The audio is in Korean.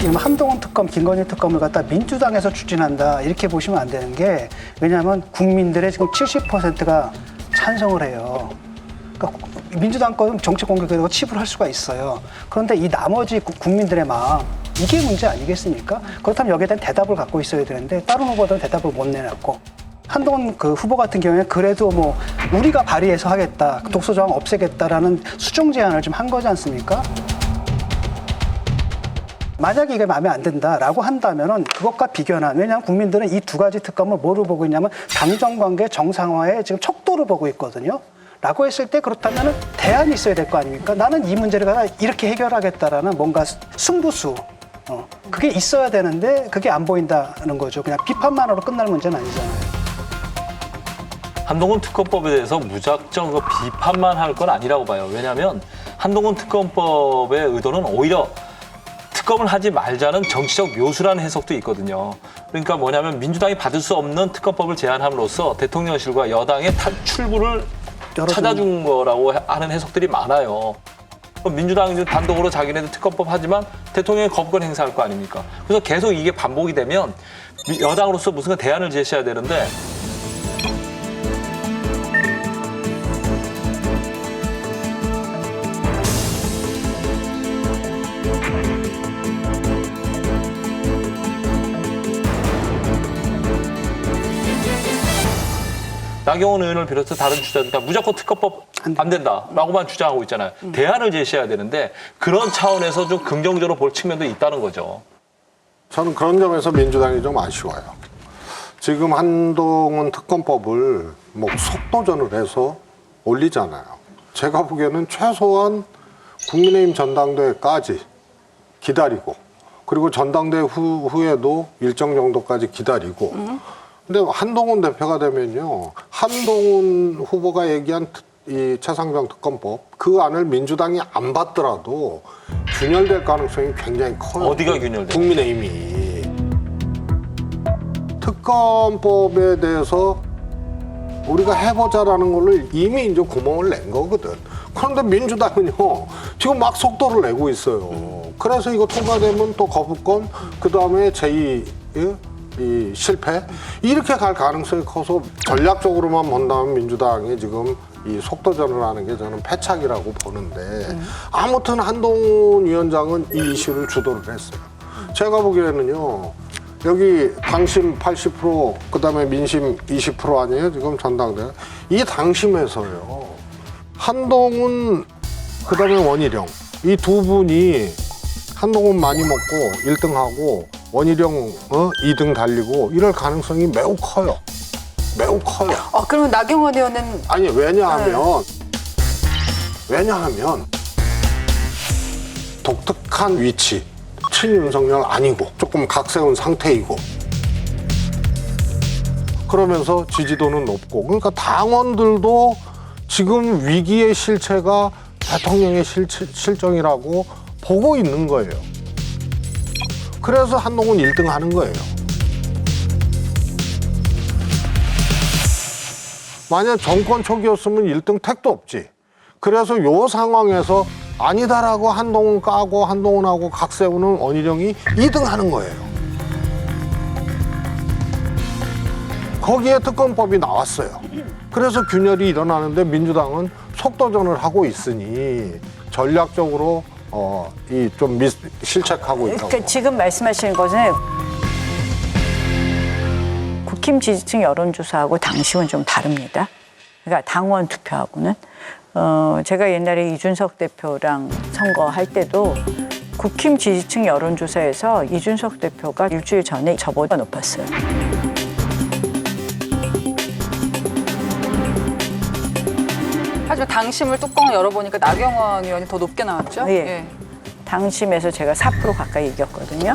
지금 한동훈 특검, 김건희 특검을 갖다 민주당에서 추진한다 이렇게 보시면 안 되는 게 왜냐하면 국민들의 지금 70%가 찬성을 해요. 그러니까 민주당 거는 정치 공격이라고 치부를 할 수가 있어요. 그런데 이 나머지 국민들의 마음 이게 문제 아니겠습니까? 그렇다면 여기에 대한 대답을 갖고 있어야 되는데 다른 후보들은 대답을 못 내놨고 한동훈 그 후보 같은 경우에 그래도 뭐 우리가 발의해서 하겠다, 독소 조항 없애겠다라는 수정 제안을 좀 한 거지 않습니까? 만약에 이게 마음에 안 든다라고 한다면은 그것과 비교하면 왜냐하면 국민들은 이 두 가지 특검을 뭐로 보고 있냐면 당정 관계 정상화의 지금 척도로 보고 있거든요. 라고 했을 때 그렇다면 대안이 있어야 될 거 아닙니까? 나는 이 문제를 갖다 이렇게 해결하겠다라는 뭔가 승부수 그게 있어야 되는데 그게 안 보인다는 거죠. 그냥 비판만으로 끝날 문제는 아니잖아요. 한동훈 특검법에 대해서 무작정 그 비판만 할 건 아니라고 봐요. 왜냐하면 한동훈 특검법의 의도는 오히려 특검을 하지 말자는 정치적 묘수라는 해석도 있거든요. 그러니까 뭐냐면 민주당이 받을 수 없는 특검법을 제안함으로써 대통령실과 여당의 탈출구를 찾아준 거라고 하는 해석들이 많아요. 민주당이 단독으로 자기네들 특검법 하지만 대통령이 거부권 행사할 거 아닙니까? 그래서 계속 이게 반복이 되면 여당으로서 무슨 대안을 제시해야 되는데 나경원 의원을 비롯해서 다른 주자들 다 무조건 특검법 안 된다라고만 주장하고 있잖아요. 대안을 제시해야 되는데 그런 차원에서 좀 긍정적으로 볼 측면도 있다는 거죠. 저는 그런 점에서 민주당이 좀 아쉬워요. 지금 한동훈 특검법을 뭐 속도전을 해서 올리잖아요. 제가 보기에는 최소한 국민의힘 전당대회까지 기다리고 그리고 전당대회 후에도 일정 정도까지 기다리고 근데 한동훈 대표가 되면요. 한동훈 후보가 얘기한 이 최상병 특검법 그 안을 민주당이 안 받더라도 균열될 가능성이 굉장히 커요. 어디가 균열돼요? 국민의힘이. 특검법에 대해서 우리가 해보자라는 걸로 이미 이제 구멍을 낸 거거든. 그런데 민주당은요. 지금 막 속도를 내고 있어요. 그래서 이거 통과되면 또 거부권 그다음에 제2 이 실패 이렇게 갈 가능성이 커서 전략적으로만 본다면 민주당이 지금 이 속도전을 하는 게 저는 패착이라고 보는데 아무튼 한동훈 위원장은 이 이슈를 주도를 했어요. 제가 보기에는요. 여기 당심 80% 그다음에 민심 20% 아니에요? 지금 전당대회. 이 당심에서요. 한동훈 그다음에 원희룡 이 두 분이 한동훈 많이 먹고 1등하고 원희룡 2등 달리고 이럴 가능성이 매우 커요. 매우 커요. 그러면 나경원 의원은 아니 왜냐하면 독특한 위치 친윤석열 아니고 조금 각세운 상태이고 그러면서 지지도는 높고 그러니까 당원들도 지금 위기의 실체가 대통령의 실정이라고 보고 있는 거예요. 그래서 한동훈 1등 하는 거예요. 만약 정권 초기였으면 1등 택도 없지. 그래서 요 상황에서 아니다라고 한동훈 까고 한동훈하고 각 세우는 원희룡이 2등 하는 거예요. 거기에 특검법이 나왔어요. 그래서 균열이 일어나는데 민주당은 속도전을 하고 있으니 전략적으로 이 좀 실책하고 있다고. 그러니까 지금 말씀하시는 것은 국힘 지지층 여론조사하고 당심은 좀 다릅니다. 그러니까 당원 투표하고는 제가 옛날에 이준석 대표랑 선거할 때도 국힘 지지층 여론조사에서 이준석 대표가 일주일 전에 저보다 높았어요. 하지만 당심을 뚜껑을 열어보니까 나경원 의원이 더 높게 나왔죠? 예. 당심에서 제가 4% 가까이 이겼거든요.